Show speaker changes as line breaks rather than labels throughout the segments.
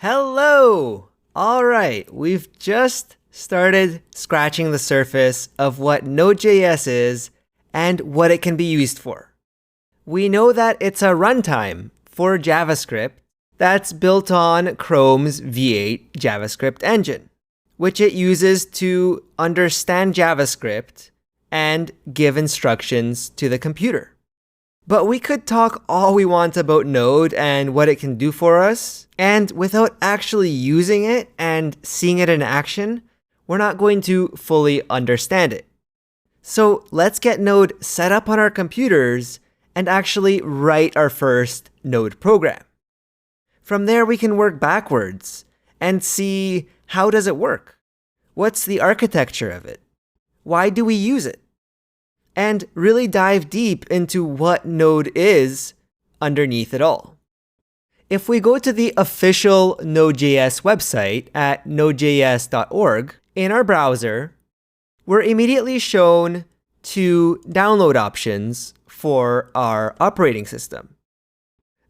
Hello! Alright, we've just started scratching the surface of what Node.js is and what it can be used for. We know that it's a runtime for JavaScript that's built on Chrome's V8 JavaScript engine, which it uses to understand JavaScript and give instructions to the computer. But we could talk all we want about Node and what it can do for us, and without actually using it and seeing it in action, we're not going to fully understand it. So let's get Node set up on our computers and actually write our first Node program. From there, we can work backwards and see how does it work? What's the architecture of it? Why do we use it? And really dive deep into what Node is underneath it all. If we go to the official Node.js website at nodejs.org, in our browser, we're immediately shown two download options for our operating system.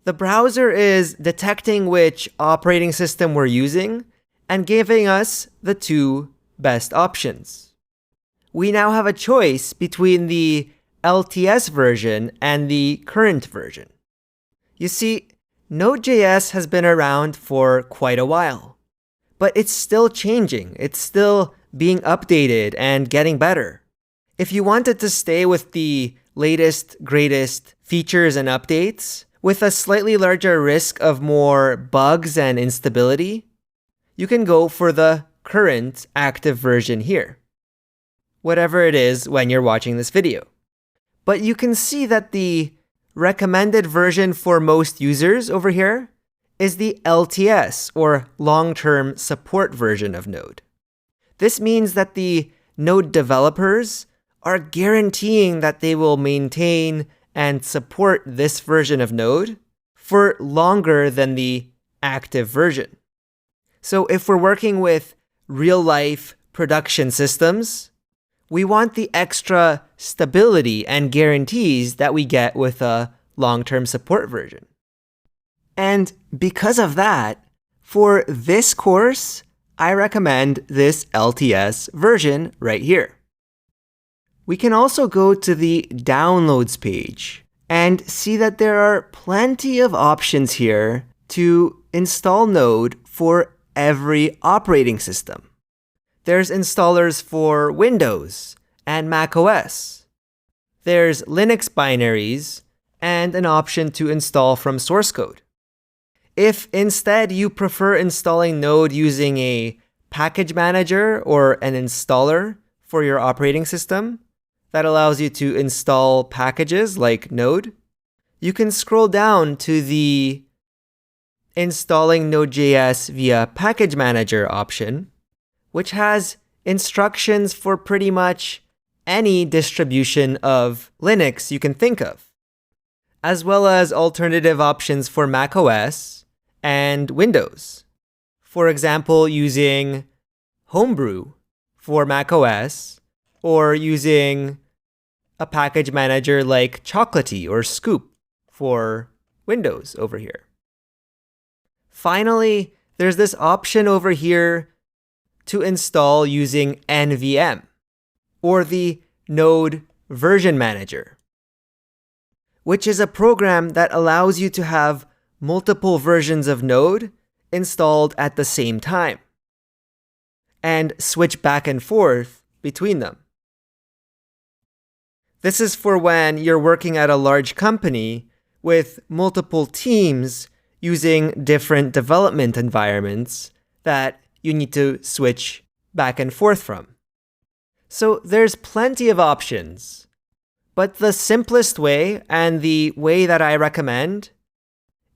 The browser is detecting which operating system we're using and giving us the two best options. We now have a choice between the LTS version and the current version. You see, Node.js has been around for quite a while, but it's still changing. It's still being updated and getting better. If you wanted to stay with the latest, greatest features and updates, with a slightly larger risk of more bugs and instability, you can go for the current active version here, whatever it is when you're watching this video. But you can see that the recommended version for most users over here is the LTS, or long-term support version of Node. This means that the Node developers are guaranteeing that they will maintain and support this version of Node for longer than the active version. So if we're working with real-life production systems, we want the extra stability and guarantees that we get with a long-term support version. And because of that, for this course, I recommend this LTS version right here. We can also go to the downloads page and see that there are plenty of options here to install Node for every operating system. There's installers for Windows and macOS. There's Linux binaries and an option to install from source code. If instead you prefer installing Node using a package manager or an installer for your operating system that allows you to install packages like Node, you can scroll down to the Installing Node.js via Package Manager option, which has instructions for pretty much any distribution of Linux you can think of, as well as alternative options for macOS and Windows. For example, using Homebrew for macOS, or using a package manager like Chocolatey or Scoop for Windows over here. Finally, there's this option over here to install using NVM, or the Node Version Manager, which is a program that allows you to have multiple versions of Node installed at the same time and switch back and forth between them. This is for when you're working at a large company with multiple teams using different development environments that you need to switch back and forth from. So there's plenty of options, but the simplest way and the way that I recommend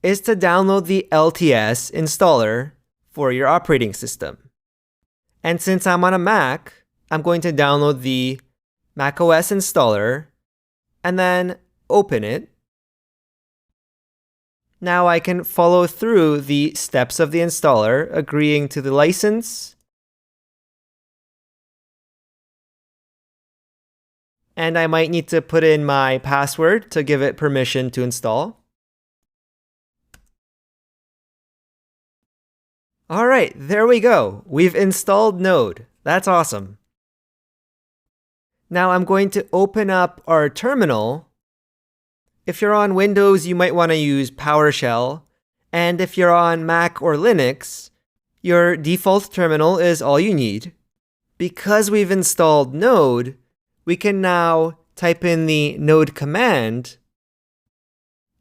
is to download the LTS installer for your operating system. And since I'm on a Mac, I'm going to download the macOS installer and then open it. Now I can follow through the steps of the installer, agreeing to the license, and I might need to put in my password to give it permission to install. All right, there we go. We've installed Node. That's awesome. Now I'm going to open up our terminal. If you're on Windows, you might want to use PowerShell. And if you're on Mac or Linux, your default terminal is all you need. Because we've installed Node, we can now type in the node command,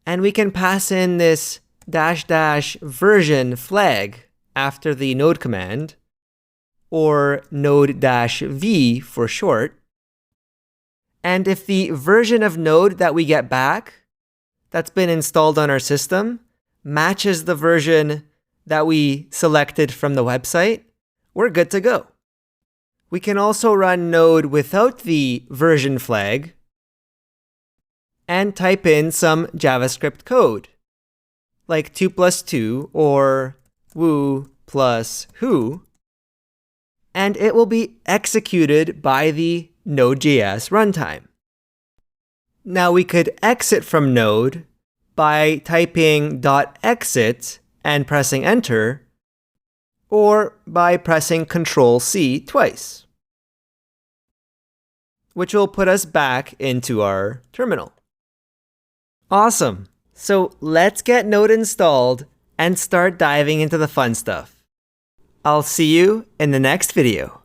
and we can pass in this -- version flag after the node command, or node-v for short. And if the version of Node that we get back that's been installed on our system matches the version that we selected from the website, we're good to go. We can also run Node without the version flag and type in some JavaScript code, like 2 + 2 or woo plus who, and it will be executed by the Node.js runtime. Now we could exit from Node by typing .exit and pressing enter, or by pressing Ctrl+C twice, which will put us back into our terminal. Awesome. So let's get Node installed and start diving into the fun stuff. I'll see you in the next video.